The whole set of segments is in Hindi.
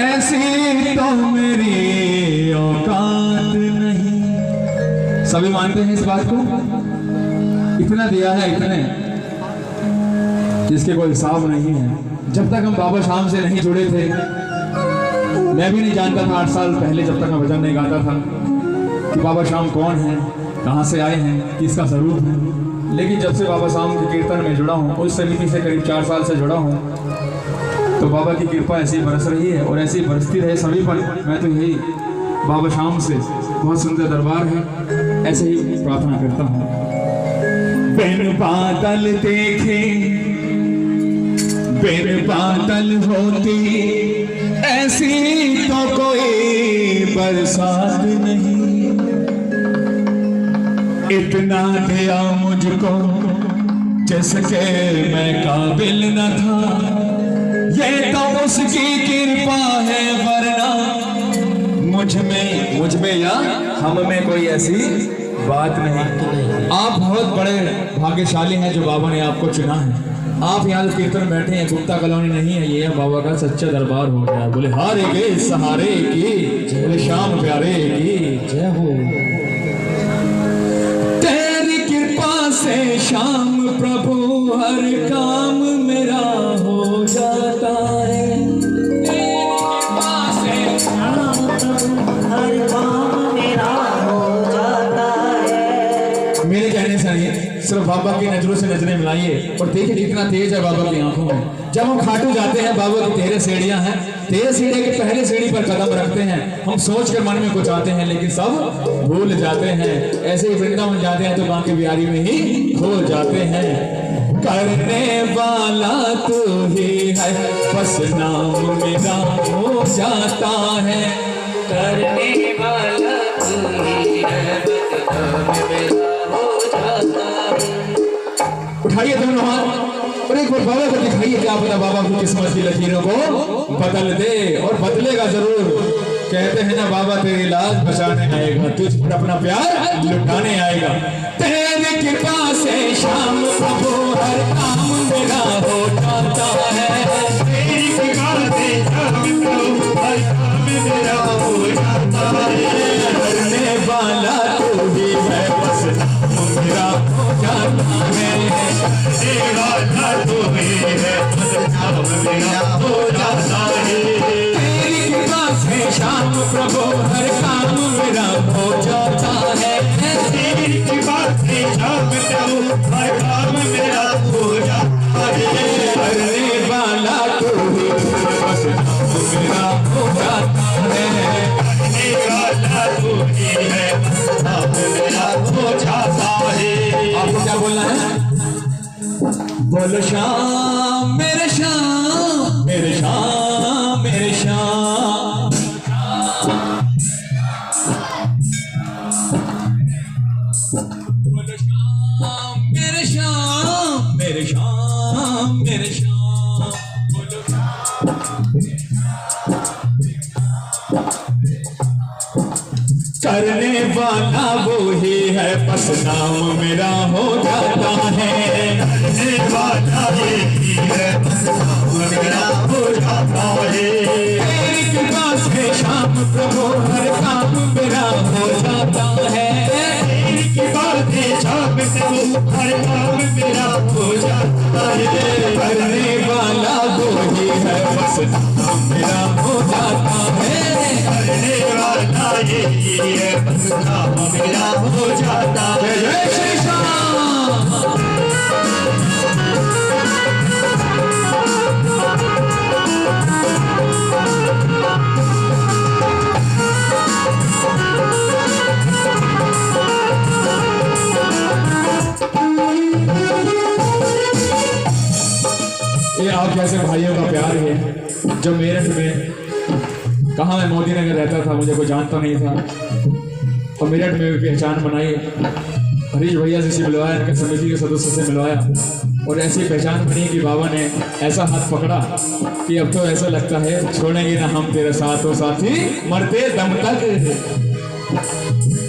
ऐसी तो मेरी औकात नहीं। सभी मानते हैं इस बात को। इतना दिया है, इतने जिसके कोई हिसाब नहीं है। जब तक हम बाबा शाम से नहीं जुड़े थे, मैं भी नहीं जानता था 8 साल पहले, जब तक मैं भजन नहीं गाता था, कि बाबा शाम कौन है, कहाँ से आए हैं, किसका स्वरूप है। लेकिन जब से बाबा शाम के कीर्तन में जुड़ा हूँ, उस समिति से करीब 4 साल से जुड़ा हूँ, तो बाबा की कृपा ऐसी बरस रही है और ऐसी बरसती रहे सभी पर। मैं तो यही बाबा शाम से, बहुत सुंदर दरबार है, ऐसे ही प्रार्थना करता हूँ। बिन बादल देखे बिन बादल होती ऐसी तो कोई बरसात नहीं। इतना दिया मुझको जिसके मैं काबिल न था, ये तो उसकी कृपा है, वरना मुझ में या हम में कोई ऐसी बात नहीं। आप बहुत बड़े भाग्यशाली हैं जो बाबा ने आपको चुना है। आप यहाँ कीर्तन बैठे हैं, गुप्ता कॉलोनी नहीं है, ये बाबा का सच्चा दरबार हो गया। बोले हारे के सहारे की, बोले श्याम प्यारे की जय हो। तेरी कृपा से श्याम प्रभु हर काम मेरा हो जाता है। तेरी कृपा से श्याम प्रभु हर काम मेरा हो जाता है। मेरे कहने से नहीं, सिर्फ बाबा की नजरों से नजरें मिलाइए और देखिए कितना तेज है बाबा की आंखों में। जब हम खाटू जाते हैं, बाबा की 13 सीढ़ियां हैं, 13 सीढ़ी के पहले सीढ़ी पर कदम रखते हैं, हम सोच कर मन में कुछ आते हैं लेकिन सब भूल जाते हैं। ऐसे ही वृंदावन जाते हैं तो बांके बिहारी में ही खो जाते हैं। करने वाला तू ही है, बस नाम मेरा हो जाता है। करने वाला तू ही है, बस नाम मेरा हो जाता है। उठाइए दोनों हाथ और एक बार बाबा को दिखाइए, क्या पता बाबा की किस्मत की लकीरों को बदल दे, और बदलेगा जरूर। कहते हैं ना, बाबा तेरी लाज बचाने आएगा, तुझ पर अपना प्यार लुटाने आएगा। तेरी कृपा से श्याम प्रभु हर काम मेरा हो जाता है। तेरी कृपा से श्याम प्रभु हर काम मेरा हो जाता है। करने वाला तू ही है, बस मेरा हो जाता है। करने वाला तू ही है, बस मेरा हो जाता है। तेरी कृपा से श्याम प्रभु हर काम मेरा हो जाता है। तेरी कृपा से श्याम प्रभु हर काम मेरा हो जाता है। करने वाला तू ही बस मेरा हो जाता है। करने वाला तू ही है, बस मेरा हो जाता है। आपको क्या बोलना है? बोलो श्याम मेरे श्याम मेरे श्याम मेरे श्याम। बोलो श्याम मेरे श्याम मेरे श्याम मेरे श्याम। बोलो करने वाला वो ही है, बस नाम मेरा हो जाता है। करने वाला ये ही है, बस नाम मेरा हो जाता है। तेरी कृपा से श्याम प्रभु हर काम मेरा हो जाता है। तेरी कृपा से श्याम प्रभु हर काम मेरा हो जाता है। करने वाला वो ही है, बस नाम मेरा हो जाता है। करने वाला ये ही है, बस नाम मेरा हो जाता है। जय श्री श्याम। ये आप जैसे भाइयों का प्यार है। जो मेरठ में, कहाँ मैं मोदी नगर रहता था, मुझे कोई जानता नहीं था, और मेरठ में भी पहचान बनाई। हरीश भैया से मिलवाया, इनके समिति के सदस्य से मिलवाया, और ऐसी पहचान बनी कि बाबा ने ऐसा हाथ पकड़ा कि अब तो ऐसा लगता है छोड़ेंगे ना हम तेरे साथ, हो साथी मरते दम तक।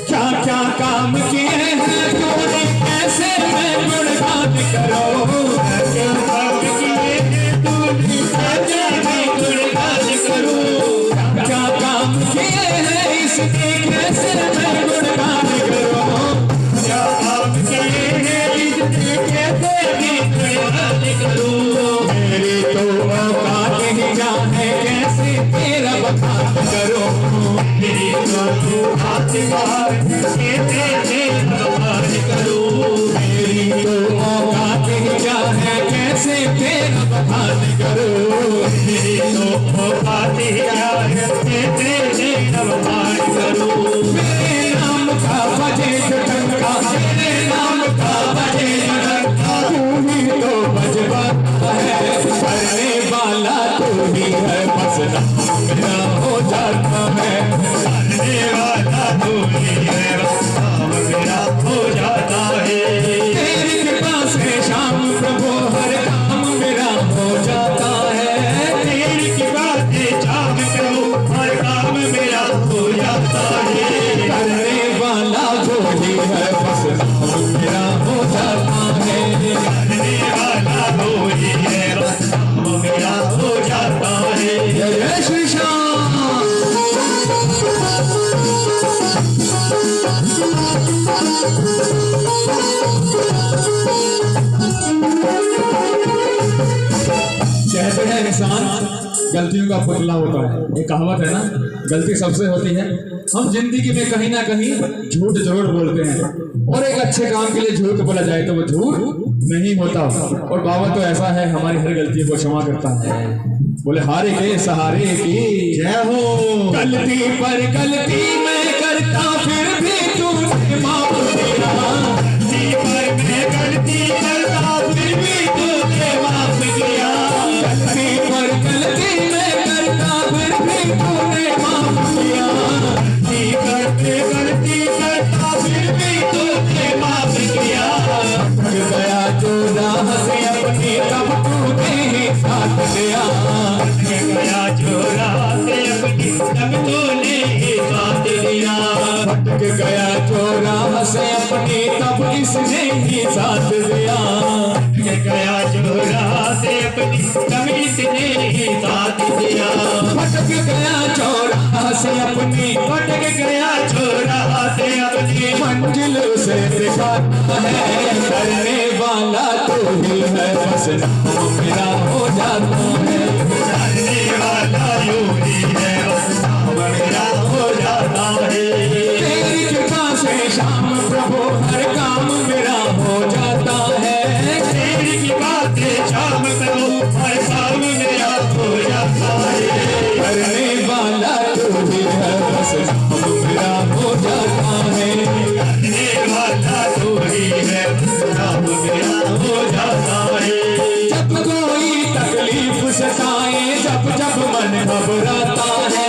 क्या क्या काम किए हैं तूने, कैसे मैं गुणगान करो। क्या काम किए हैं तूने, कैसे मैं गुणगान करूं। क्या है कैसे तेरा बखान करो, मेरी तो तू हाथ मार के तेरे बखान करो, मेरी तो औकात क्या है कैसे तेरा बखान करो, मेरी तो औकात क्या है तेरे बखान करो, मेरे नाम का बजे डंका, मेरे नाम का बजे डंका, तू ही तो बजवा है, करने वाला तू ही है, बस नाम मेरा हो जाता है, करने वाला तू ही है, बस नाम मेरा हो जाता है, तेरी कृपा से शाम प्रभु हर काम मेरा हो जाता है, तेरी कृपा से शाम प्रभु हर काम मेरा हो जाता है, करने वाला जो ही है, बस नाम मेरा हो जाता है, करने वाला जो ही है, बस नाम मेरा हो जाता है। जय श्री श्याम। कहते हैं इंसान गलतियों का पुतला होता है, एक कहावत है ना, गलती सबसे होती है। हम जिंदगी में कहीं ना कहीं झूठ जरूर बोलते हैं, और एक अच्छे काम के लिए झूठ बोला जाए तो वो झूठ नहीं होता, और बाबा तो ऐसा है हमारी हर गलती को क्षमा करता है। बोले हारे के सहारे की जय हो। गलती पर गलती मैं करता फिर भी तूने माफ किया, गलती पर मैं गलती करता फिर भी तूने माफ किया, गलती पर गलती मैं करता फिर भी तूने माफ किया, गलती करते गलती करता फिर भी तूने माफ किया, भटक गया जो राह से अपनी तब तूने ही साथ दिया, भटक गया जो राह से अपनी तब तूने ही साथ दिया, भटक गया जो राह से अपनी तब इसने ही साथ दिया, भटक गया जो राह से अपनी तब इसने ही साथ दिया, भटक गया जो राह से अपनी, भटक गया जो राह से अपनी मंजिल से दिखाता है, करने वाला तो ही है, बस नाम मेरा हो जाता है, करने वाला यू ही है, बस नाम मेरा हो जाता है, तेरी कृपा से शाम प्रभु हर काम मेरा हो जाता है, तेरी कृपा से शाम प्रभु हर काम मेरा हो जाता है, करने वाला तो ही है, बस नाम मेरा हो जाता है, करने वाला तो ही है, बस नाम मेरा हो जाता है, जब कोई तकलीफ सताए, जब जब मन घबराता है,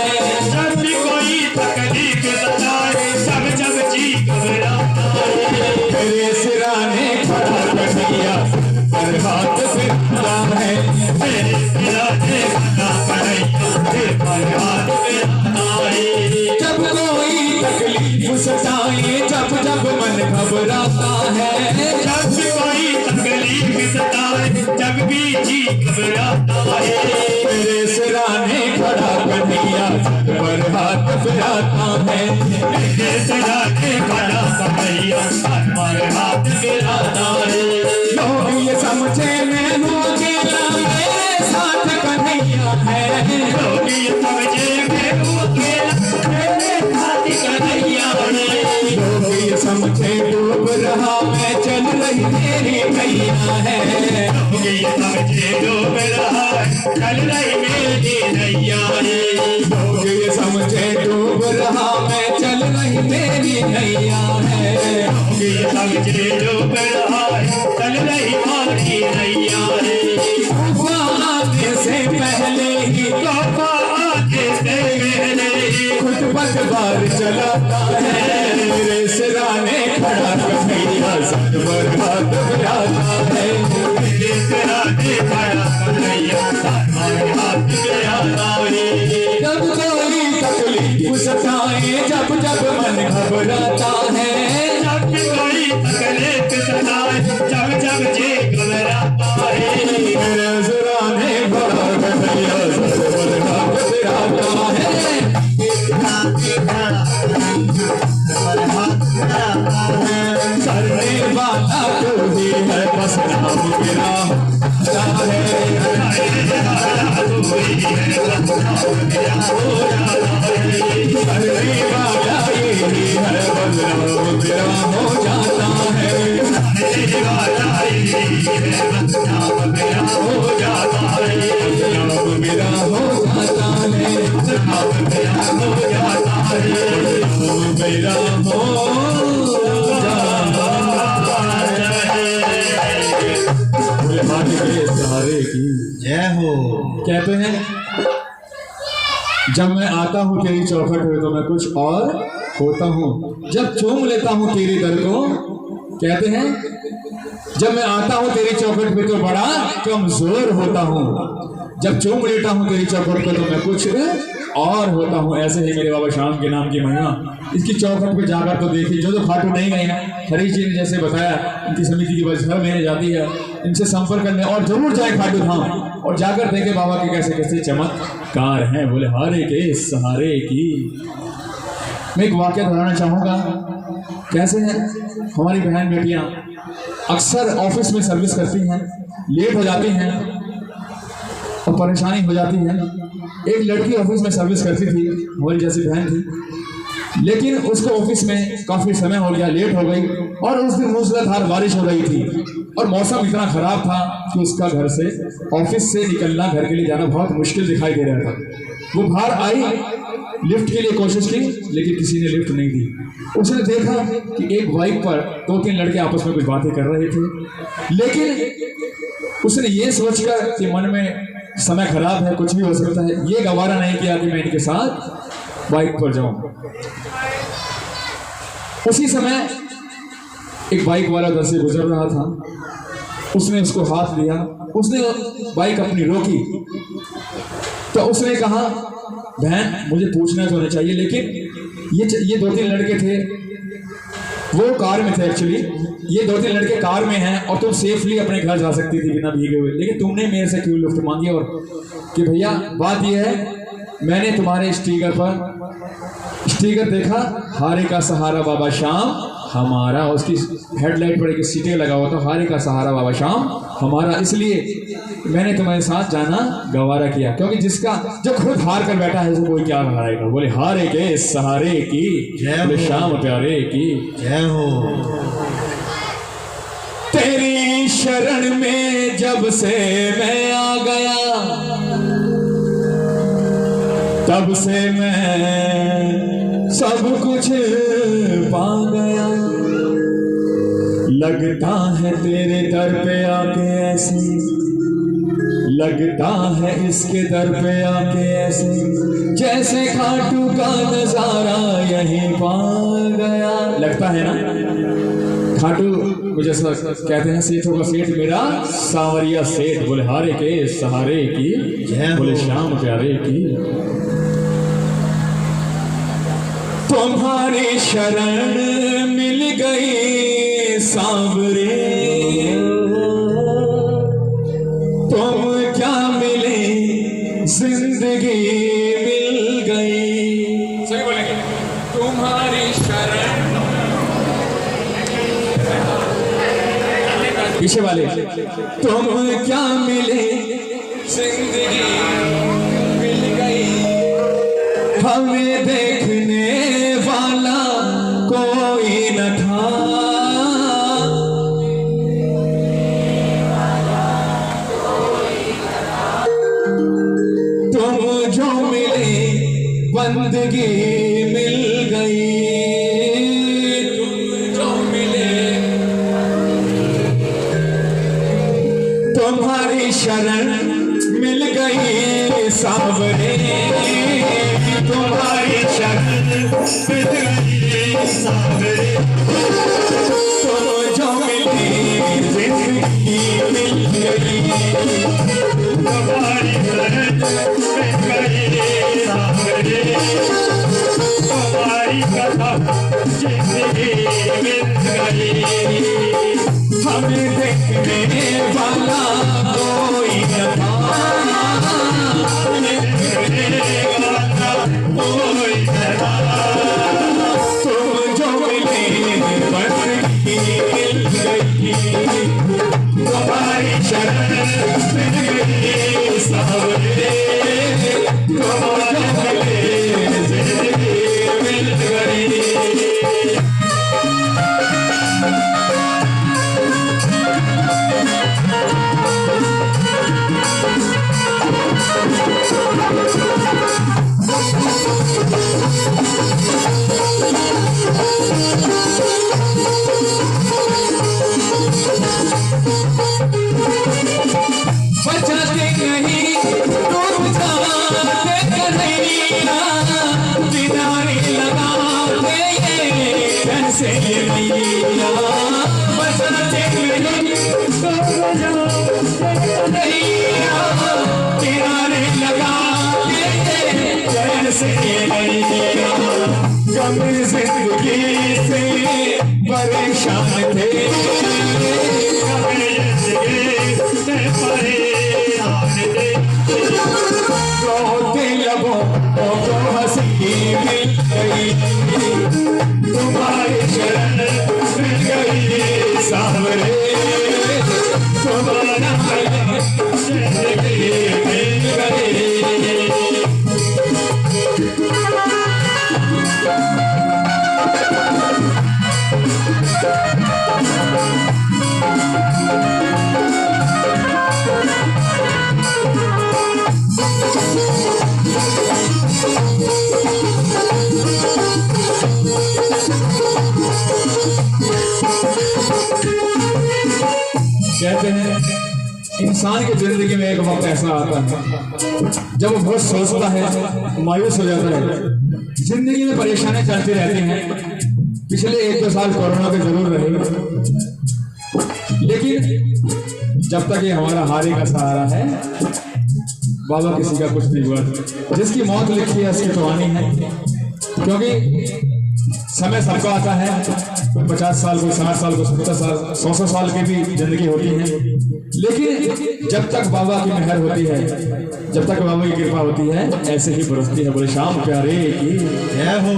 जब भी कोई तकलीफ सताए, जब जब जी घबराता है, मेरे सिराने खड़ा कर दिया, पर हाथ फिरता है, मेरे सिराने खड़ा कर दिया, पर हाथ फिरता है, जब कोई तकलीफ सताए, जब जब मन घबराता है, जब भी कोई तकलीफ सताए, जब भी जी घबराता है, मेरे सिराने खड़ा कर दिया, पर हाथ फिराता है, मेरे सिराने खड़ा कर दिया, पर हाथ फिराता है, लोग ये समझे मैं हूँ अकेला, मेरे साथ कन्हैया है, लोग ये समझे मैं हूँ अकेला, मेरे साथ कन्हैया है, लोग ये समझे डूब रहा मैं, चल रही मेरी नैया है, लोग ये समझे डूब रहा चल रही मेरी नैया है, लोग ये समझे डूब रहा मैं, चल रही मेरी नैया है, लोग ये समझे डूब रहा चल रही हमारी नैया है, तूफा आने से पहले ही, तूफा आने से पहले ही खुद पतवार चलाता है, मेरे सिराने खड़ा कन्हैया, सर पर हाथ फिराता है, मेरे सिराने खड़ा कन्हैया, सर पर हाथ फिराता है, जब कोई तकलीफ सताए, जब जब मन घबराता है, जब कोई तकलीफ सताए, जब जब जी घबराता है, मेरे सिराने खड़ा कन्हैया, सर पर हाथ फिराता है, करने वाला तो ही है, बस नाम मेरा होता है, करने वाला तो ही है, सहारे की जय हो। कहते हैं जब मैं आता हूँ तेरी चौखट पे तो मैं कुछ और होता हूँ, जब चूम लेता हूँ तेरी दर को, कहते हैं जब मैं आता हूँ तेरी चौखट पे तो बड़ा कमजोर होता हूँ, जब चूम लेता हूँ तेरी चौखट पे तो मैं कुछ और होता हूँ। ऐसे ही मेरे बाबा श्याम के नाम की महिमा, इसकी चौखट पे जाकर तो देखी, जो खाटू नहीं गए हैं, हरीश जी ने जैसे बताया इनकी समिति की बस हर महीने जाती है, इनसे संपर्क करने और जरूर जाए खाटू धाम और जाकर देखे बाबा के कैसे कैसे चमत्कार हैं। बोले हारे के सहारे की। मैं एक वाक्य दोहराना चाहूंगा। कैसे हैं हमारी बहन बेटियां अक्सर ऑफिस में सर्विस करती हैं, लेट हो जाती हैं और परेशानी हो जाती है। एक लड़की ऑफिस में सर्विस करती थी, हमारी जैसी बहन थी, लेकिन उसको ऑफिस में काफी समय हो गया, लेट हो गई और उस दिन मूसलाधार बारिश हो रही थी और मौसम इतना खराब था कि उसका घर से ऑफिस से निकलना, घर के लिए जाना बहुत मुश्किल दिखाई दे रहा था। वो बाहर आई, लिफ्ट के लिए कोशिश की लेकिन किसी ने लिफ्ट नहीं दी। उसने देखा कि एक बाइक पर 2-3 लड़के आपस में कुछ बातें कर रहे थे, लेकिन उसने ये सोचकर कि मन में समय खराब है, कुछ भी हो सकता है, ये गवारा नहीं किया कि मैं इनके साथ बाइक पर जाऊं। उसी समय एक बाइक वाला उधर से गुजर रहा था, उसने उसको हाथ लिया, उसने बाइक अपनी रोकी तो उसने कहा बहन मुझे पूछना तो नहीं चाहिए, लेकिन ये 2-3 लड़के थे, वो कार में थे एक्चुअली, ये 2-3 लड़के कार में हैं और तुम सेफली अपने घर जा सकती थी बिना भीगे हुए, लेकिन तुमने मेरे से क्यों लिफ्ट मांगी? और कि भैया बात यह है मैंने तुम्हारे स्टिकर देखा, हारे का सहारा बाबा श्याम हमारा, उसकी हेडलाइट पर एक स्टिकर लगा हुआ था, हारे का सहारा बाबा श्याम हमारा, इसलिए मैंने तुम्हारे साथ जाना गवारा किया, क्योंकि जो खुद हार कर बैठा है उसे कोई क्या हारेगा। बोले हारे के सहारे की, बोले श्याम प्यारे की जय हो। तेरी शरण में जब से मैं आ गया, तब से मैं सब कुछ पा गया, लगता है तेरे दर पे आके ऐसी, लगता है इसके दर पे आके ऐसी, जैसे खाटू का नजारा यहीं पा गया। लगता है ना खाटू मुझे कहते हैं सेठों का सेठ मेरा सांवरिया सेठ। बोले हारे के सहारे की, बोले श्याम प्यारे की। तुम्हारी शरण मिल गई सांवरे, तुम क्या मिले जिंदगी मिल गई। सही बोलेंगे, तुम्हारी शरण, पीछे वाले, तुम क्या मिले जिंदगी मिल गई, हमें देखने वाला कोई न था, तुम जो मिले बंदगी मिल गई, तुम जो मिले, तुम्हारी शरण मिल गई सांवरे, तुम्हारी शरण मिल गई सांवरे, तुम जो मिले जिंदगी मिल गई, तुम्हारी शरण मिल गई सांवरे, तुम्हारी कसम जिंदगी मिल गई, हमें देखने वाला कोई न था, कोई न था, तुम जो मिले बंदगी मिल गई, तुम्हारी शरण मिल गई सांवरे, कन्हैया किनारे लगा के कैसे मैया बचाते कन्हैया किनारे लगा के कैसे मैया गम जिंदगी से परेशान थे रोते लबों को हंसी मिल गई तुम्हारी शरण मिल गई सावरे तुम्हारा जिंदगी मिल गई। कहते हैं इंसान की जिंदगी में एक वक्त ऐसा आता है जब वो बहुत सोचता है, मायूस हो जाता है। जिंदगी में परेशानियां चलती रहती हैं। पिछले 1-2 साल कोरोना के जरूर रहे, लेकिन जब तक ये हमारा हारी का सहारा है, बाबा किसी का कुछ नहीं हुआ। जिसकी मौत लिखी है उसकी तो आनी है, क्योंकि समय सबका आता है। कोई 50 साल, कोई 60 साल, कोई 70 साल, 100 साल की भी जिंदगी होती है। लेकिन जब तक बाबा की मेहर होती है, जब तक बाबा की कृपा होती है, ऐसे ही बरसती है। बोले श्याम प्यारे की जय हो।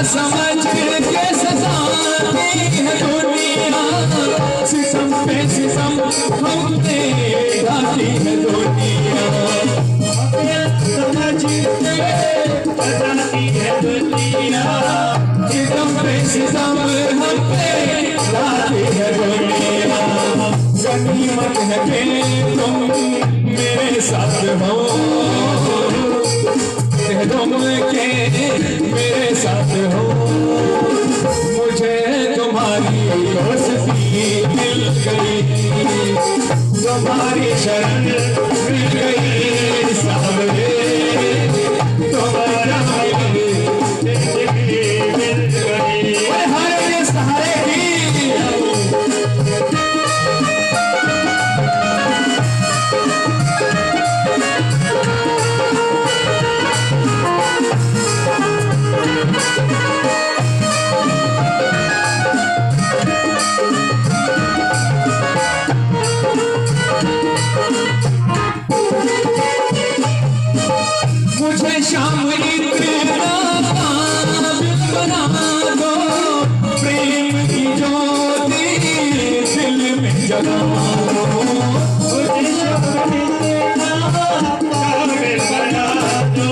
समझ के सजाती है दुनिया, सिसम पे सिसम हम पे ढाती है दुनिया। समझ के सजाती है दुनिया, सिसम पे सिसम हम पे ढाती है दुनिया। गनीमत है कि तुम मेरे साथ हो, तुम के मेरे साथ हो। मुझे तुम्हारी दोस्ती मिल गई, तुम्हारी शरण मिल गई सावरे, तुम्हारा जिंदगी मिल गई। हर सहारे की मुझे शाम इतना काबिल बना दो, प्रेम की ज्योति दिल में जगा दो। मुझे शाम इतना काबिल बना दो,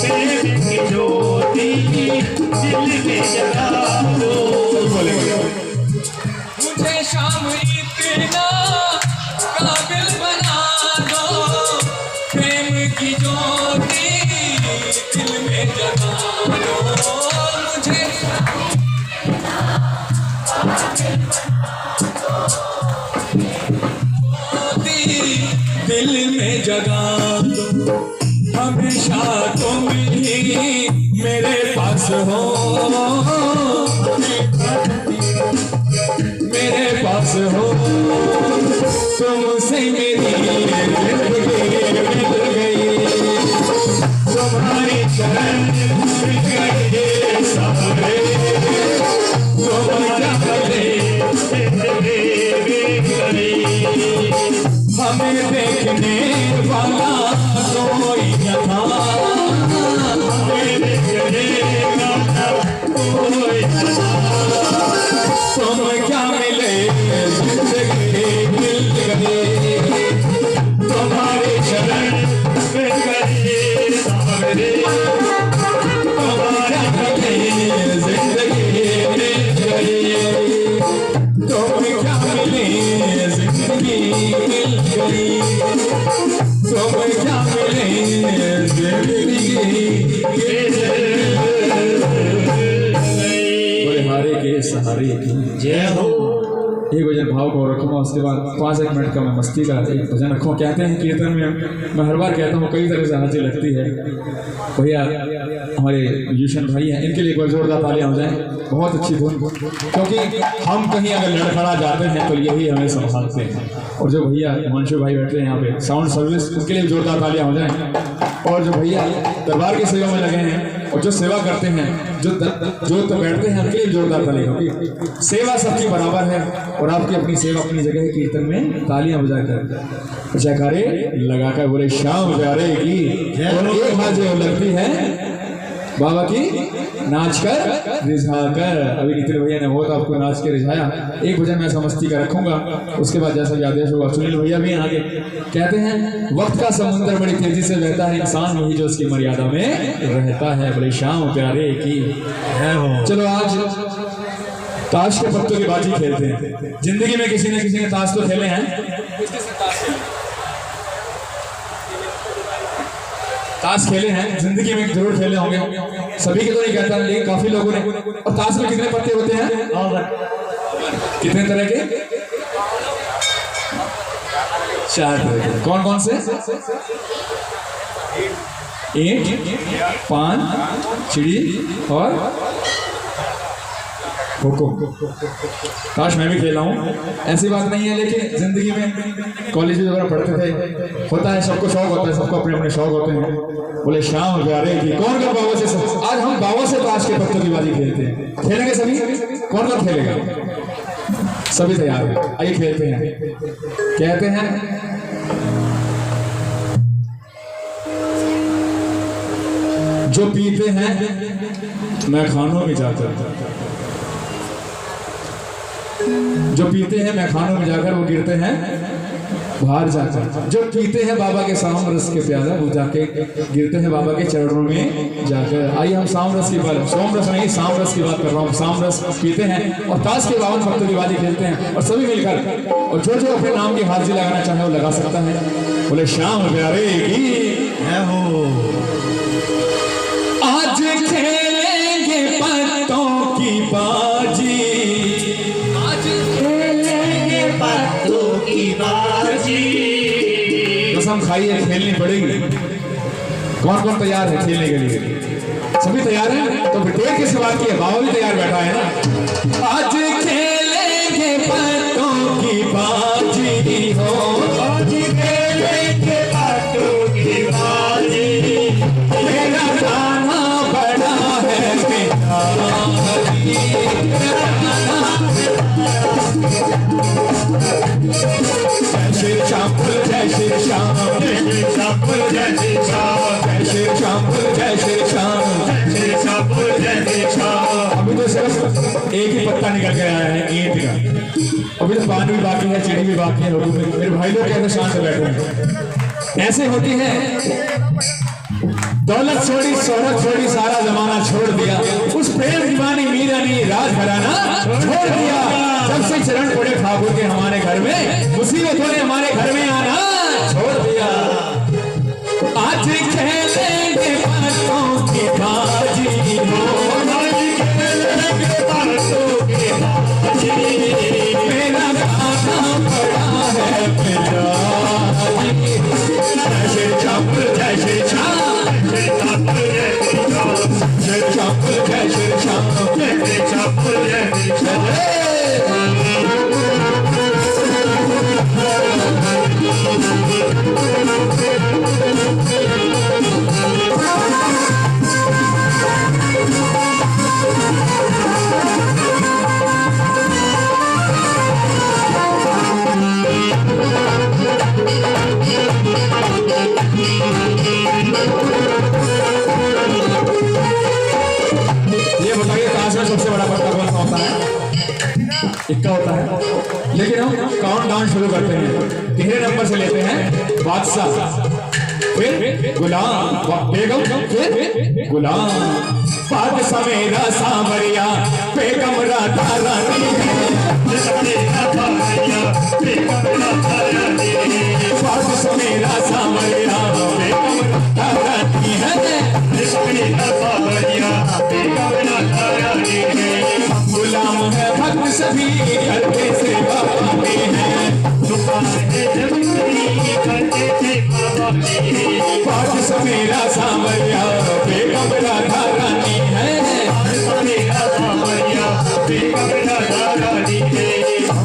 प्रेम की ज्योति दिल में जगा दो। मुझे शाम इतना काबिल बना दो, प्रेम की ज्योति दिल में जगा दो। मुझे दिल में जगा दो, हमेशा तुम ही मेरे पास हो, मेरे पास हो। तुमसे मेरी जिंदगी मिल गई, तुम्हारी शरण मिल गई सावरे, तुम्हारा जिंदगी मिल गई। हमें देखने वाला कोई न था, हमें देखने वाला कोई न था। तुम क्या मिले तुम क्या मिले जिंदगी मिल गई, तुम क्या मिले जिंदगी बोले हारे के सहारे की जय हो। एक भजन भाव को रखूंगा, उसके बाद 5-1 मिनट का मैं मस्ती का एक भजन रखूँगा। कहते हैं कीर्तन में मैं हर बार कहता हूँ कई तरह से हंसी लगती है। भैया हमारे म्यूजिशियन भाई हैं, इनके लिए एक बार जोरदार तालियां हो जाएं। बहुत अच्छी धुन, क्योंकि हम कहीं अगर लड़खड़ा जाते हैं तो यही हमें संभालते हैं। और जो भैया हिमांशु भाई बैठे हैं यहाँ पे साउंड सर्विस, उनके लिए जोरदार तालियां हो जाएं। और जो भैया दरबार की सेवा में लगे हैं और जो सेवा करते हैं, जो तो बैठते हैं, उनके लिए जोरदार तालियां, क्योंकि सेवा सबकी बराबर है। और आपकी अपनी सेवा अपनी जगह है। कीर्तन में तालियां बजाकर जयकारे लगाकर बोले श्याम प्यारे की। और एक बात जो लगती है बाबा की नाच कर रिझा कर। अभी नितिन भैया ने बहुत आपको नाच के रिझाया। एक भजन मैं समझती का रखूंगा, उसके बाद जैसा भी आदेश होगा। सुनील भैया भी आगे कहते हैं वक्त का समुद्र बड़ी तेजी से बहता है, इंसान वही जो उसकी मर्यादा में रहता है। बड़े श्याम प्यारे की है हो। चलो आज ताश के पत्तों की बाजी खेलते हैं। जिंदगी में किसी न किसी ने ताश तो खेले हैं। ताश खेले हैं जिंदगी में, जरूर खेले होंगे। सभी के तो नहीं कहता, लेकिन काफी लोगों ने। और ताश में कितने पत्ते होते हैं? कितने तरह के? 4 तरह के। कौन कौन से? 8, 5, चिड़ी और खोखो। काश मैं भी खेला हूँ, ऐसी बात नहीं है। लेकिन जिंदगी में कॉलेज में वगैरह पढ़ते थे, होता है, सबको शौक होता है, सबको अपने अपने शौक होते हैं। बोले शाम प्यारे की। कौन कौन बाबा से? आज हम बाबा से ताश के पत्तों की बाजी खेलते हैं। खेलेंगे सभी? कौन कौन खेलेगा? सभी तैयार है, आइए खेलते हैं। कहते हैं जो पीते हैं मैं खानों में जाकर, जो पीते हैं मैं खानों में जाकर वो गिरते हैं बाहर जाकर। जो पीते हैं बाबा के साम रस के प्याला, वो जाके गिरते हैं बाबा के चरणों में जाकर। आइए हम साम रस की बात, सोम रस नहीं साम रस की बात कर रहा हूँ। साम रस पीते हैं और ताश के 52 पत्तों की बाजी खेलते हैं, और सभी मिलकर। और जो जो अपने नाम की हाजिरी लगाना चाहे वो लगा सकता है। बोले श्याम प्यारे की है हो। आज खेलेंगे पत्तों की बाजी, कसम खाइए खेलनी पड़ेगी। कौन कौन तैयार है खेलने के लिए? सभी तैयार हैं? तो देर किस बात की है? बाबा भी तैयार बैठा है ना। आज खेलेंगे पत्तों की बाजी हो, आज खेलेंगे पत्तों की बाजी। मेरा गाना बड़ा है पिता, जय श्याम जय श्री श्याम, जय श्री श्याम जय श्री श्याम, जय श्री श्याम जय श्री श्याम, जय श्री श्याम जय श्री श्याम। अभी तो सिर्फ एक ही पत्ता निकल के आया है ईंट का। अभी तो पान भी बाकी है, चिड़ी भी बाकी है। मेरे भाई लोग कहते शांत से बैठे हैं। ऐसे होती है, दौलत छोड़ी शोहरत छोड़ी सारा जमाना छोड़ दिया, उस प्रेम दीवानी मीरा ने राज घराना छोड़ दिया। जब से चरण पड़े ठाकुर के हमारे घर में, मुसीबतों ने हमारे घर में आना छोड़ दिया। आज खेलेंगे पत्तों की बाजी हो, आज खेलेंगे पत्तों की बाजी। मेरा गाना बड़ा है पिताजी। जय श्री श्याम जय श्री श्याम, जय श्री श्याम जय श्री श्याम, जय श्री श्याम जय श्री श्याम। ये बताइए ताश में सबसे बड़ा पत्ता कौन सा होता है? इक्का होता है। लेकिन हम काउंट डाउन शुरू करते हैं, 3 नंबर से लेते हैं। बादशाह, फिर गुलाम, बेगम, फिर गुलाम। बादशाह मेरा सांवरिया, बेगम राधा रानी। करते सेवा पानी है। पाठ समेरा सांवरिया बेगम राधा रानी है।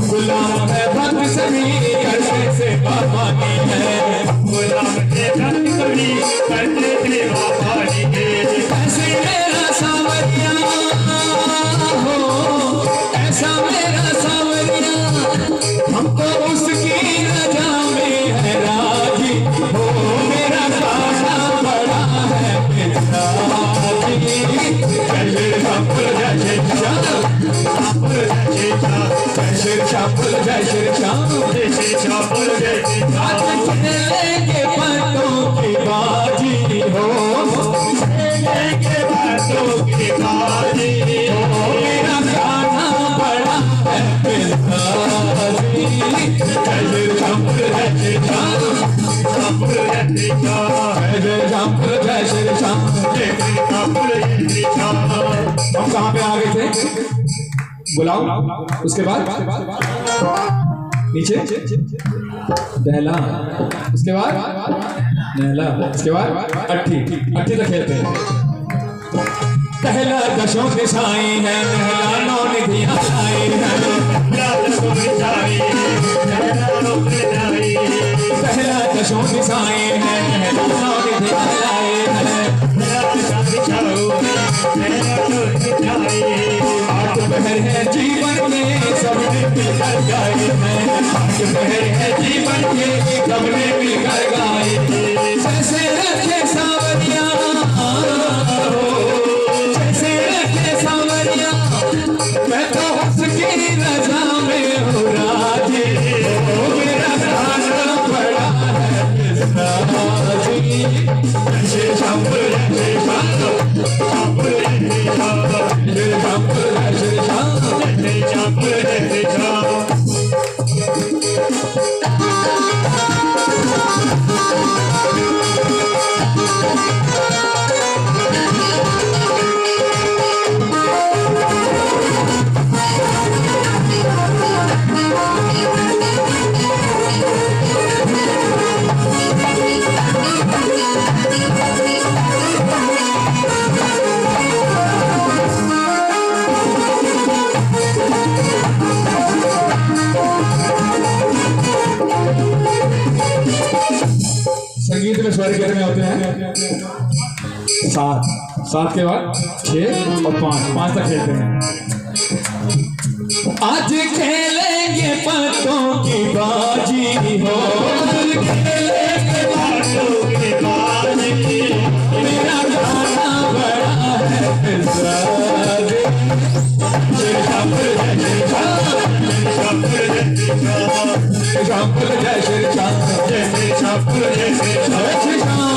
गुलाम है भक्त सभी करते सेवा पानी है। ऐसे मेरा सांवरिया हो, ऐसा मेरा सांवरिया हमको उसकी रजा में है राजी हो। मेरा सासा बड़ा है पिताजी। जय श्याम जय श्याम जय श्याम जय श्याम आज खेलेंगे पत्तों की बाजी हो। खेलेंगे पत्तों की बाजी हो। मेरा गाना बड़ा है पिताजी। जय श्याम जय श्याम जय श्याम। हम कहाँ पे आ गए थे? बुलाओ। उसके बाद नीचे दहला, उसके बाद नहला, उसके बाद अट्ठी। अट्ठी तक खेलते हैं। पहला दशों दिशाएं हैं, नहला नौ निधियां आई हैं। पहला दशों दिशाएं हैं, नहला नौ निधियां आई हैं। आठ पहर है जीवन के सबने मिलकर गाए हैं। आठ पहर है जीवन के सबने मिलकर गाए। जैसे रखे सांवरिया जैसे रखे सांवरिया मैं तो उसकी रजा में हूँ राजी। मेरा गाना बड़ा है पिताजी। जय श्याम जय श्याम संगीत में स्वर कितने होते हैं? 7। 7 के बाद 6 और 5 तक खेलते हैं। आज खेलेंगे पत्तों की बाजी हो। खेलेंगे पत्तों की बाजी। मेरा गाना बड़ा है पिताजी। जय श्याम जय श्याम जय श्याम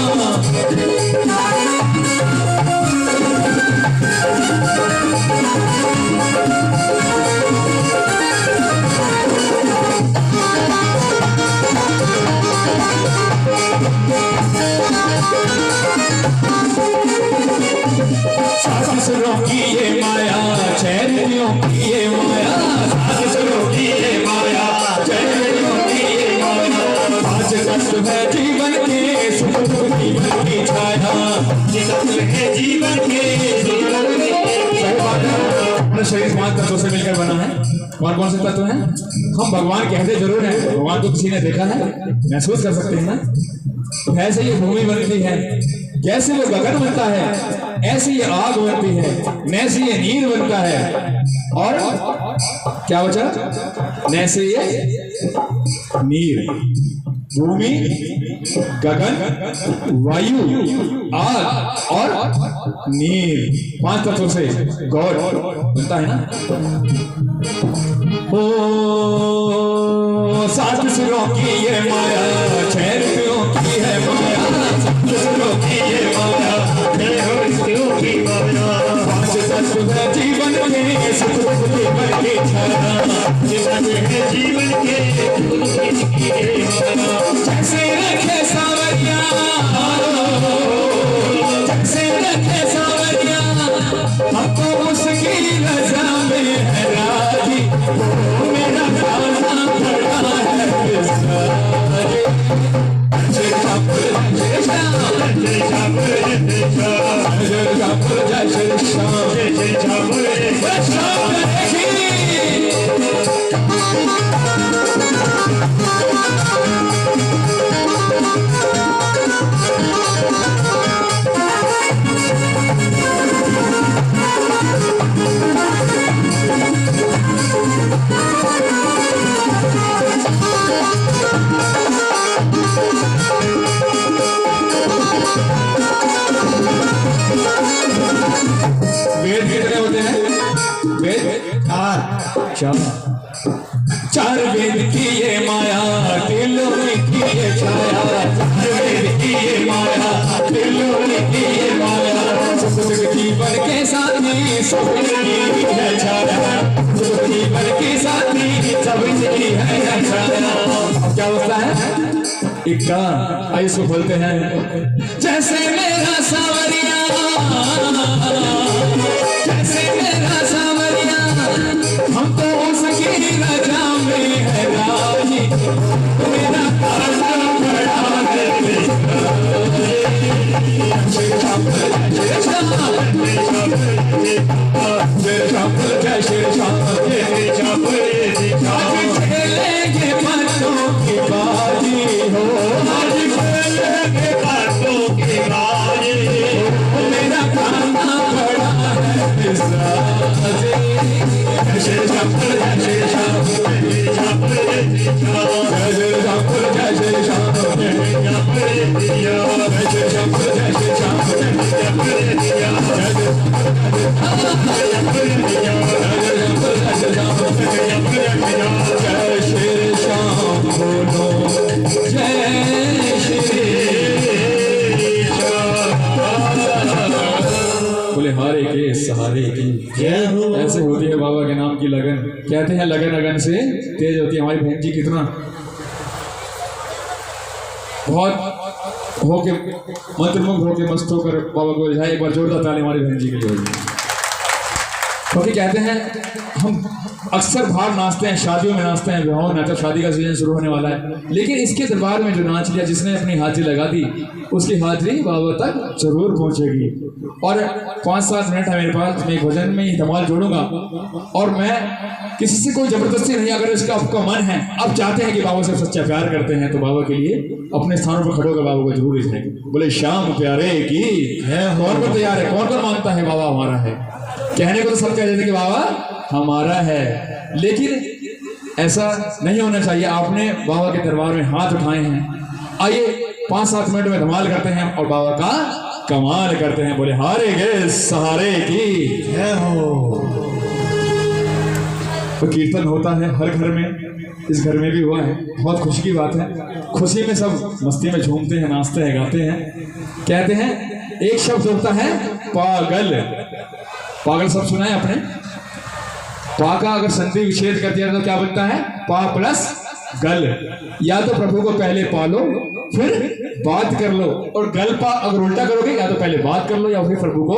सासुरों की ये माया चैरियों की ये माया। सासुरों की ये माया चैरियों की ये माया। आज तत्व है जीवन के सुख जीवन की छाया। जीवन के शरीर 5 तत्वों से मिलकर बना है। कौन कौन से तत्व हैं? हम भगवान कहते जरूर हैं, भगवान को किसी ने देखा है, महसूस कर सकते हैं ना। ऐसे ये भूमि बनती है, जैसे वो गगन बनता है, ऐसे ये आग बनती है, नैसे ये नीर बनता है। और क्या बचा? नैसे ये नीर, भूमि, गगन, वायु, आग और नीर, 5 तत्वों से गॉड बनता है ना। ओ 7 सिरों की ये माया 6 ऋतुओं की है माया। 7 सिरों की ये माया 6 ऋतुओं की माया। 5 तत्व है जीवन के सुख जीवन की छाया। जीवन के जीवन के जैसे रखे सांवरिया, जैसे रखे सांवरिया हमको उसकी रजा में है राजी। वेद कितने होते हैं? वेद चार। चार वेद की ये माया दिलों की ये छाया, चार वेद की ये माया दिलों की ये माया, सुख जीवन के साथी सबकी है छाया, सुख जीवन के साथी सबकी है छाया। क्या होता है? इक्का आइए इसको बोलते हैं। जैसे मेरा सावरिया, जैसे मेरा सावरिया, हम तो उसकी रजा में है राजी, मेरा काला बड़ा है खेलेंगे पत्तों की बाजी हो, आज खेलेंगे पत्तों की बाजी हो, मेरा काला बड़ा है बोले हारे के सहारे की ऐसे होती है बाबा के नाम की लगन। कहते हैं लगन लगन से तेज होती है। हमारी बहन जी कितना बहुत होके मंत्रमुग्ध होके मस्त होकर बाबा को रिझाए। एक बार जोरदार ताली हमारी बहन जी के लिए। क्योंकि कहते हैं हम अक्सर बाहर नाचते हैं, शादियों में नाचते हैं, विवाहों में नाचते, शादी का सीजन शुरू होने वाला है, लेकिन इसके दरबार में जो नाच लिया, जिसने अपनी हाजिरी लगा दी, उसकी हाजिरी बाबा तक जरूर पहुंचेगी। और 5-7 मिनट है मेरे पास, मैं भजन में ही धमाल जोड़ूंगा और मैं किसी से कोई जबरदस्ती नहीं। अगर इसका आपका मन है, आप चाहते हैं कि बाबा से सच्चा प्यार करते हैं, तो बाबा के लिए अपने स्थानों पर खड़े होकर बाबा को जरूर रिझाएंगे। बोले श्याम प्यारे की है। कौन कौन तैयार है? कौन कौन मानता है बाबा हमारा है? कहने को तो सब कह देते कि बाबा हमारा है, लेकिन ऐसा नहीं होना चाहिए। आपने बाबा के दरबार में हाथ उठाए हैं, आइए 5-7 मिनट में धमाल करते हैं और बाबा का कमाल करते हैं। बोले हारे गए सहारे की है हो। तो कीर्तन होता है हर घर में, इस घर में भी हुआ है। बहुत खुशी की बात है। खुशी में सब मस्ती में झूमते हैं, नाचते हैं, गाते हैं। कहते हैं एक शब्द होता है पागल। पागल सब सुना है आपने? पा का अगर संधि विच्छेद कर दिया तो क्या बनता है? पा प्लस गल। या तो प्रभु को पहले पालो फिर बात कर लो, और गल पा अगर उल्टा करोगे, या तो पहले बात कर लो या फिर प्रभु को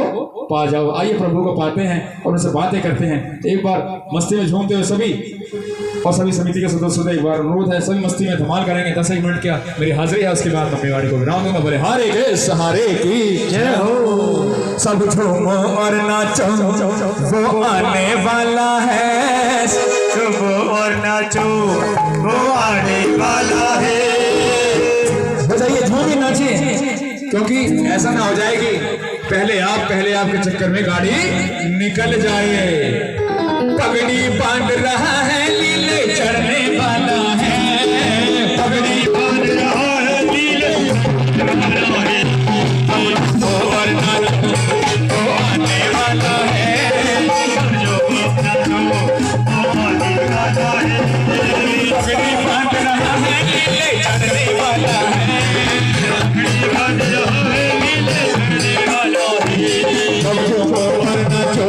पा जाओ। आइए प्रभु को पाते हैं और उनसे बातें करते हैं। एक बार मस्ती में झूमते हुए सभी और सभी समिति के सदस्यों से एक बार अनुरोध है, सभी मस्ती में धमाल करेंगे। 10 मिनट क्या मेरी हाजिरी है, उसके बाद अपनी गाड़ी को विराम दूंगा। बोले हारे के सहारे की जय हो। सब झूमो और नाचो, वो आने वाला है। झूमो और नाचो, वो आने वाला है। बताइए झूमिए नाचिए, क्योंकि ऐसा ना हो जाए कि पहले आपके चक्कर में गाड़ी निकल जाए। पगड़ी बांध रहा है, लीले चढ़ने वाला है। पगड़ी बांध रहा है, लीले चढ़ने वाला है। और नाचो, वो आने वाला है। जो नाचो, वो आने वाला है। पगड़ी बांध रहा है, लीले चढ़ने वाला है। पगड़ी बांध रहा है, लीले चढ़ने वाला है। सब झूमो और नाचो।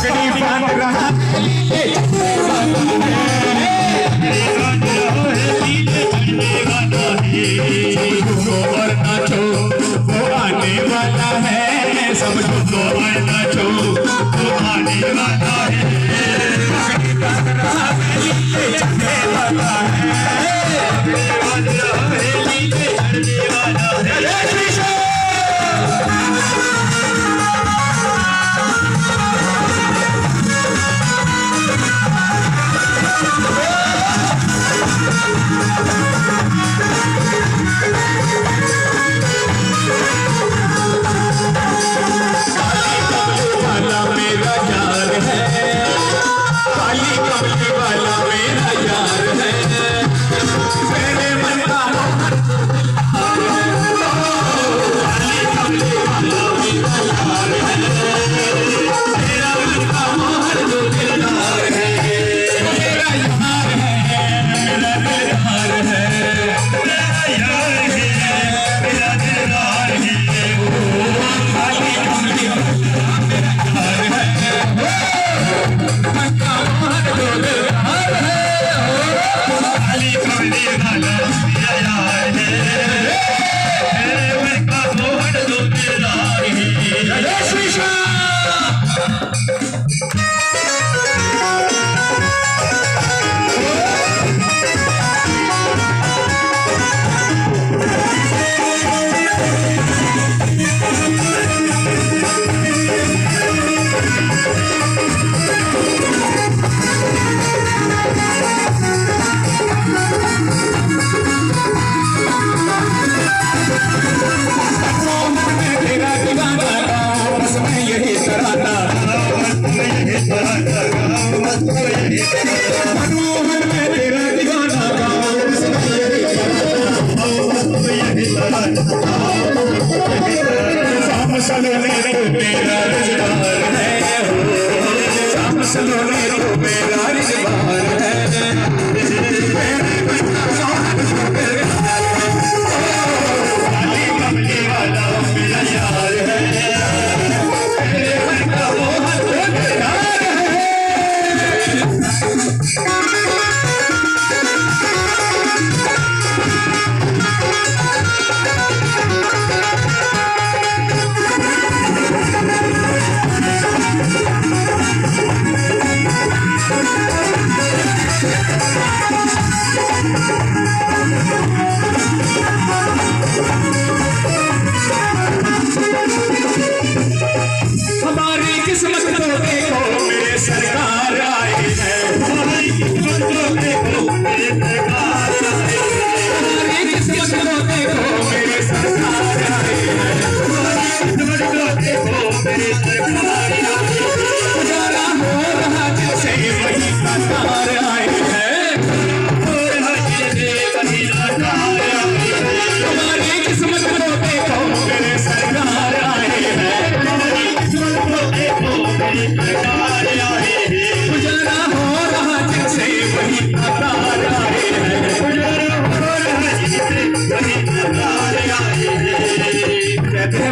पगड़ी बांध रहा लीले चढ़ने वाला है। सब झूमो और नाचो वो आने वाला है, सब झूमो और नाचो वो आने वाला है। पगड़ी बांध रहा है लीले चढ़ने वाला है, लीले चढ़ने वाला है।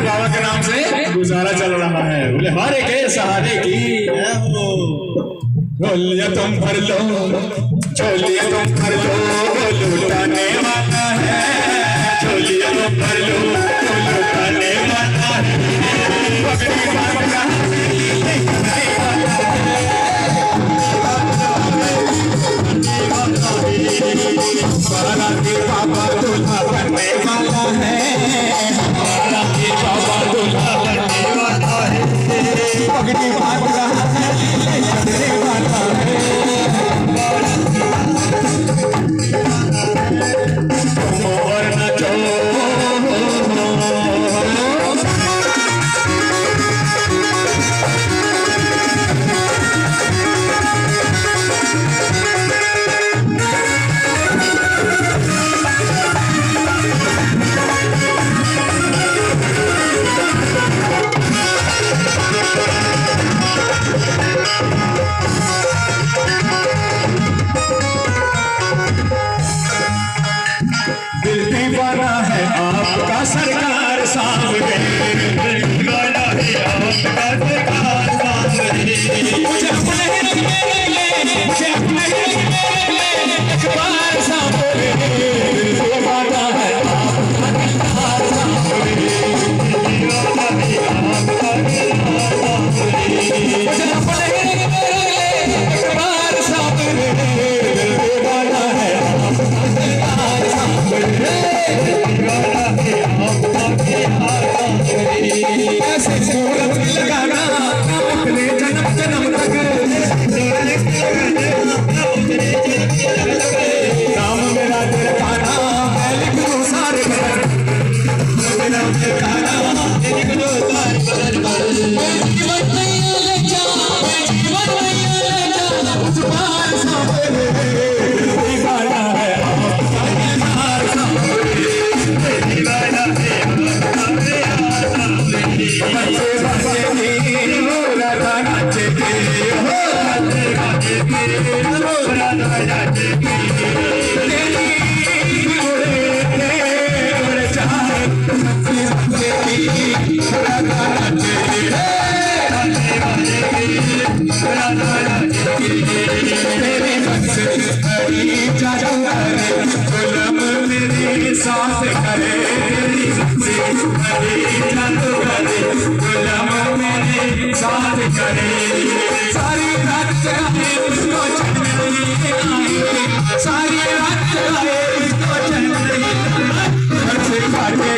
बाबा के नाम से गुजारा चल रहा है। बोले हमारे के सहारे की झोलिया तुम भर लो, झोलिया तुम भर लो, लुटाने वाला है। झोलिया तुम भर लो, लुटाने वाला है। पगड़ी बांध रहा बाराती बाबा दूल्हा बनने वाला है, बाराती बाबा दूल्हा बनने वाला है। पगड़ी बांध रहा है, चढ़ने वाला है। और नचो साथ करे गुलाम मेरे साथ करे सारी रात आए उसको चंद्री आए सारी रात आए उसको चंद्री घर से काटे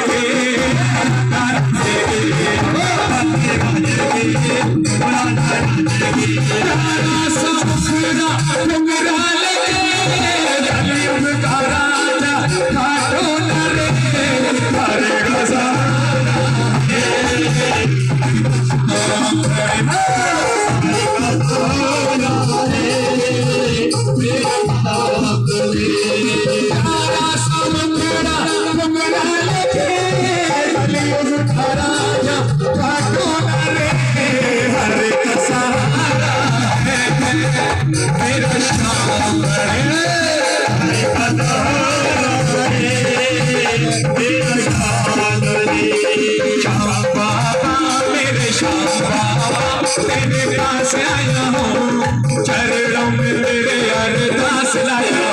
तेरे पास आया हूँ चरणों में तेरे अरदास लाया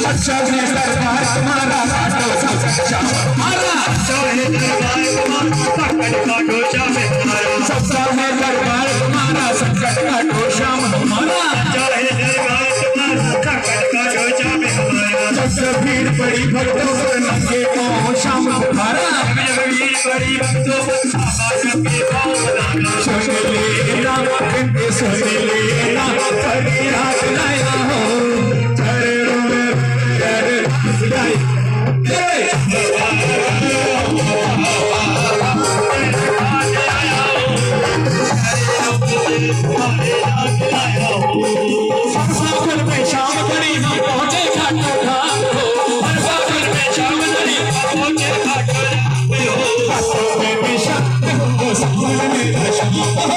अच्छा भी दरबार तुम्हारा काटो सब सच्चा हमारा चाहे दरबार काटो चाहे सबका है दरबार तुम्हारा संकट काटो श्याम हमारा चाहे दरबार जब भीड़ पड़ी भक्तों पर नंगे पाँव श्याम तुम्हारा भीड़ पड़ी भक्तों सुन लेना घंटे सुन लेना फरियाद लाया हो चरणों में अरदास शाम बड़ी हम पहुंचे घाटो धाम हो हर बार में शाम बड़ी पहुंचे घाटो धाम में निशा हो सामने मेरा शाम हो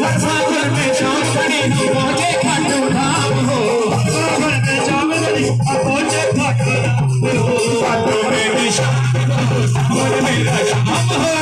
हर बार में शाम बड़ी हम पहुंचे घाटो धाम हो हर में शाम बड़ी पहुंचे घाटो धाम हो में निशा हो सामने मेरा शाम हो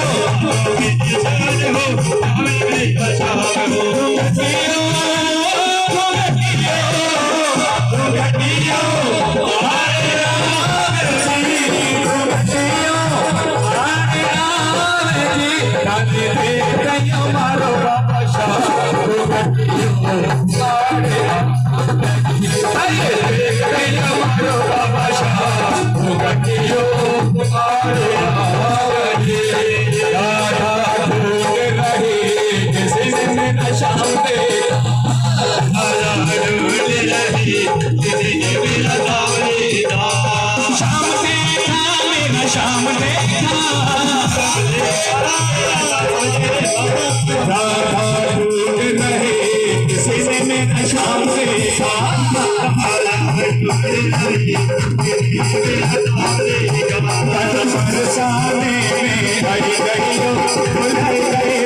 शाम देखा नहीं किसी ने मेरा शाम देखा बरसाने में आई गई बुलाई गई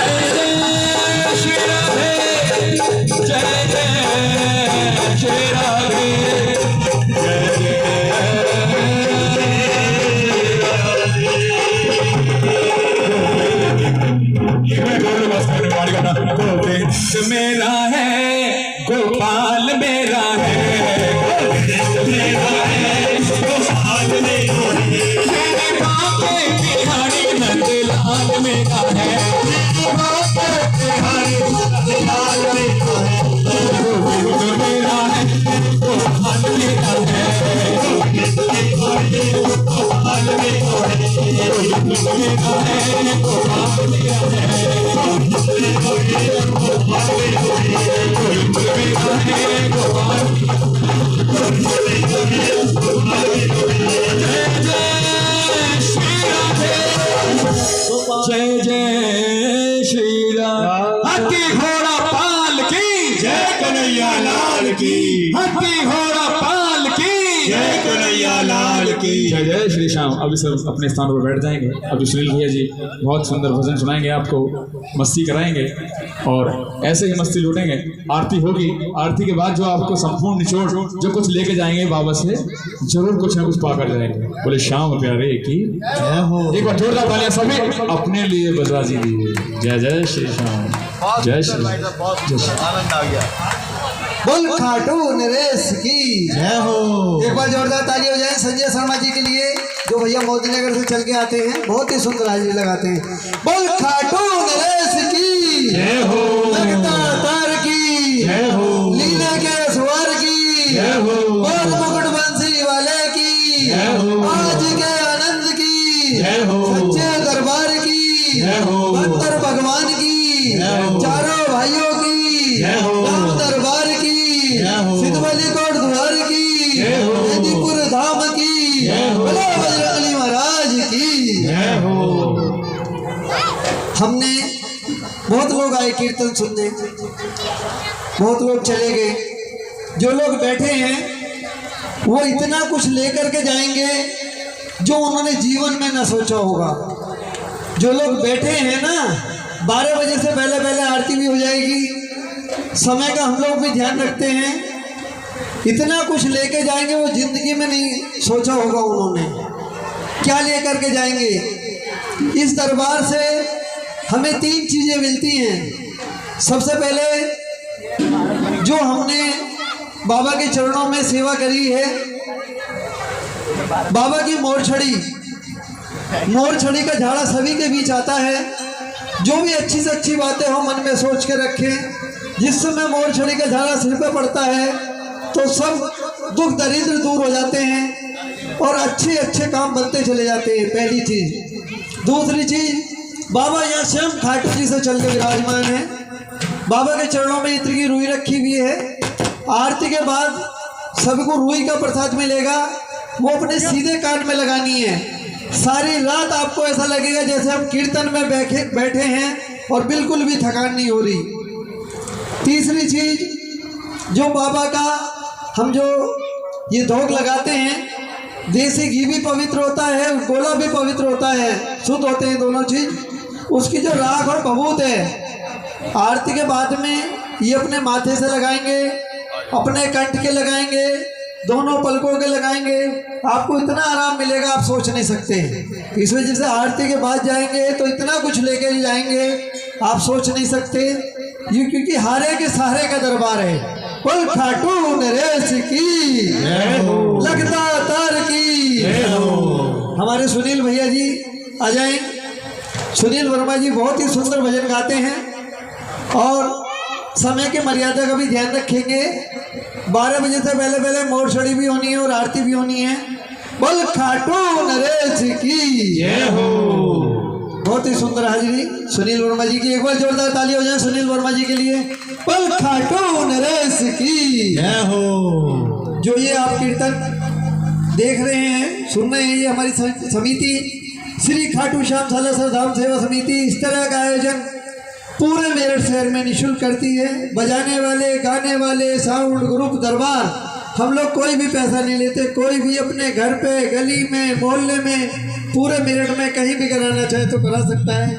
Hey, मेरा है, गोपाल मेरा है, मेरा है गोपाल मेरा है, मेरे बापे बिहारी नंदलाल मेरा है, बिहारी लाल मेरा है, गोविंद मेरा है, गोपाल मेरा है, गोपाल मेरा है, गोविंद मेरा है, गोपाल मेरा है, गोविंद मेरा है, गोपाल। जय जय श्री राम। हाथी घोड़ा पाल की जय कन्हैया लाल की, हाथी घोड़ा पाल की जय कन्हैया लाल की। जय जय श्री श्याम। अभी सब अपने स्थान पर बैठ जाएंगे। अभी सुनील भैया जी बहुत सुंदर भजन सुनाएंगे, आपको मस्ती कराएंगे और ऐसे ही मस्ती लूटेंगे। आरती होगी, आरती के बाद जो आपको संपूर्ण निचोड़ जो कुछ लेके जाएंगे बाबा से, जरूर कुछ ना कुछ पाकर जाएंगे। बोले श्याम प्यारे की जय हो। एक बार जोरदार तालियां सभी अपने लिए बजा दीजिए। जय जय श्री श्याम, जय श्री जय श्री। आनंद आ गया। बोल खाटू नरेश की जय हो। एक बार जोरदार ताली हो जाए संजय शर्मा जी के लिए, जो भैया मोदीनगर से चल के आते हैं, बहुत ही सुंदर हाजिरी लगाते हैं। बोल खाटू नरेश की जय हो। लगता तार की जय हो। लीले के स्वर की जय हो। बोल मुकुट बंसी वाले की जय हो। आज के आनंद की जय हो। सच्चे दरबार की जय हो। बंदर भगवान की जय हो। चारों भाइयों की जय हो। राम दरबार की जय हो। सिद्धवली कोट द्वार की जय हो। मेदिनीपुर धाम की जय हो। बोलो बजरंगबली महाराज की जय हो। हमने बहुत लोग आए कीर्तन सुनने, बहुत लोग चले गए। जो लोग बैठे हैं वो इतना कुछ लेकर के जाएंगे जो उन्होंने जीवन में न सोचा होगा। जो लोग बैठे हैं ना, 12 बजे से पहले पहले आरती भी हो जाएगी। समय का हम लोग भी ध्यान रखते हैं। इतना कुछ लेके जाएंगे वो जिंदगी में नहीं सोचा होगा उन्होंने। क्या लेकर के जाएंगे? इस दरबार से हमें 3 चीज़ें मिलती हैं। सबसे पहले जो हमने बाबा के चरणों में सेवा करी है, बाबा की मोरछड़ी का झाड़ा सभी के बीच आता है। जो भी अच्छी से अच्छी बातें हो मन में सोच के रखें। जिस समय मोरछड़ी का झाड़ा सिर पे पड़ता है तो सब दुख दरिद्र दूर हो जाते हैं और अच्छे अच्छे काम बनते चले जाते हैं, पहली चीज़। दूसरी चीज़, बाबा यहाँ स्वयं खाटू जी से चल के विराजमान है। बाबा के चरणों में इत्र की रुई रखी हुई है। आरती के बाद सबको रुई का प्रसाद मिलेगा, वो अपने सीधे कान में लगानी है। सारी रात आपको ऐसा लगेगा जैसे हम कीर्तन में बैठे हैं और बिल्कुल भी थकान नहीं हो रही। तीसरी चीज़, जो बाबा का हम जो ये धोख लगाते हैं, देसी घी भी पवित्र होता है, गोला भी पवित्र होता है, शुद्ध होते हैं दोनों चीज़। उसकी जो राख और भभूत है, आरती के बाद में ये अपने माथे से लगाएंगे, अपने कंठ के लगाएंगे, दोनों पलकों के लगाएंगे। आपको इतना आराम मिलेगा आप सोच नहीं सकते। इस वजह से आरती के बाद जाएंगे तो इतना कुछ लेके जाएंगे आप सोच नहीं सकते। ये क्योंकि हारे के सहारे का दरबार है। बोल खाटू नरेश की लगता तार की। हमारे सुनील भैया जी आ जाएं। सुनील वर्मा जी बहुत ही सुंदर भजन गाते हैं और समय के मर्यादा का भी ध्यान रखेंगे। 12 बजे से पहले पहले मोरछड़ी भी होनी है और आरती भी होनी है। बोल खाटू नरेश की जय हो। बहुत ही सुंदर हाजिरी सुनील वर्मा जी की। एक बार जोरदार ताली हो जाए सुनील वर्मा जी के लिए। बोल खाटू नरेश की जय हो। जो ये आप कीर्तन देख रहे हैं, सुन रहे हैं, ये हमारी समिति श्री खाटू श्याम सालासर धाम सेवा समिति इस तरह का आयोजन पूरे मेरठ शहर में निःशुल्क करती है। बजाने वाले, गाने वाले, साउंड ग्रुप, दरबार, हम लोग कोई भी पैसा नहीं लेते। कोई भी अपने घर पे, गली में, मोहल्ले में, पूरे मेरठ में कहीं भी कराना चाहे तो करा सकता है।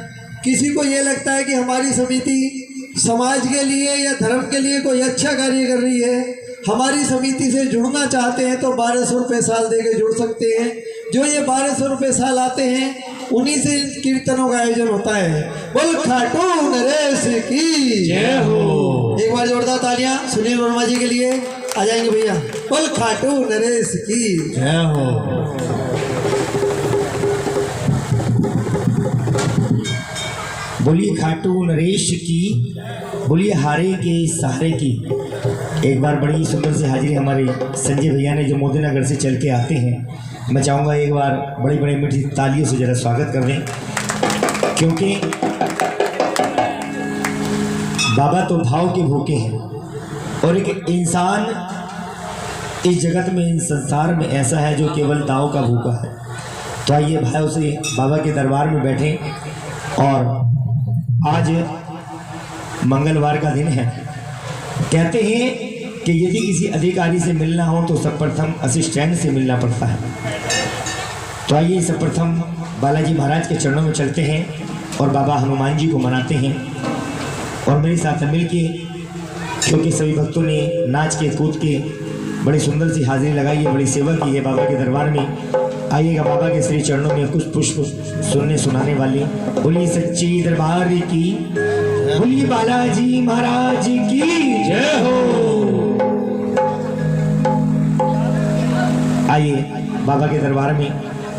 किसी को ये लगता है कि हमारी समिति समाज के लिए या धर्म के लिए कोई अच्छा कार्य कर रही है, हमारी समिति से जुड़ना चाहते हैं तो 1200 रुपये साल दे के जुड़ सकते हैं। जो ये 1200 रुपये साल आते हैं उन्हीं से कीर्तनों का आयोजन होता है। बोल खाटू नरेश की जय हो। एक बार जोरदार तालियां सुनील वर्मा जी के लिए आ जाएंगे भैया। बोल खाटू नरेश की जय हो। बोलिए खाटू नरेश की, बोलिए हारे के सहारे की। एक बार बड़ी सुंदर सी हाजिरी हमारे संजय भैया ने जो मोदी नगर से चल के आते हैं, मैं चाहूँगा एक बार बड़ी बड़ी मीठी तालियों से ज़रा स्वागत कर दें, क्योंकि बाबा तो भाव के भूखे हैं और एक इंसान इस जगत में, इस संसार में ऐसा है जो केवल दाव का भूखा है। तो आइए भाइयों से बाबा के दरबार में बैठें। और आज मंगलवार का दिन है। कहते हैं कि यदि किसी अधिकारी से मिलना हो तो सर्वप्रथम असिस्टेंट से मिलना पड़ता है। तो आइए सर्वप्रथम बालाजी महाराज के चरणों में चलते हैं और बाबा हनुमान जी को मनाते हैं। और मेरे साथ मिल के, क्योंकि सभी भक्तों ने नाच के कूद के बड़ी सुंदर सी हाजिरी लगाई है, बड़ी सेवा की है बाबा के दरबार में। आइएगा बाबा के श्री चरणों में कुछ पुष्प सुनने सुनाने वाली। बोलिए सच्ची दरबार की, बोलिए बालाजी महाराज की जय हो। आइए बाबा के दरबार में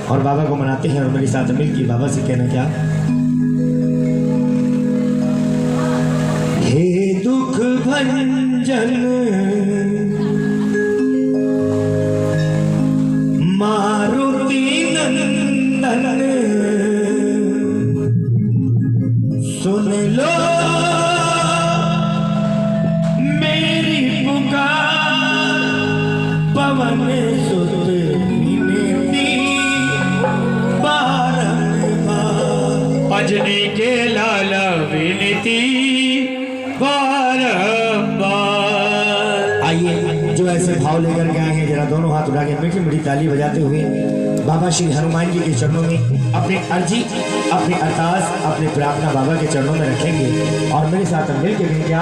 और बाबा को मनाते हैं। और मेरे साथ मिल के बाबा से कहना क्या, हे दुख भंजन मारुति नंदन, सुन लो मेरी पुकार, पवन सुत विनती बारंबार। अंजनी के लाला विनती बारंबार। आइए जो ऐसे भाव लेकर के आए हैं, जरा दोनों हाथ उठा के मीठी मीठी ताली बजाते हुए बाबा श्री हनुमान जी के चरणों में अपनी अर्जी, अपनी अरदास, अपनी प्रार्थना बाबा के चरणों में रखेंगे। और मेरे साथ मिल के भी क्या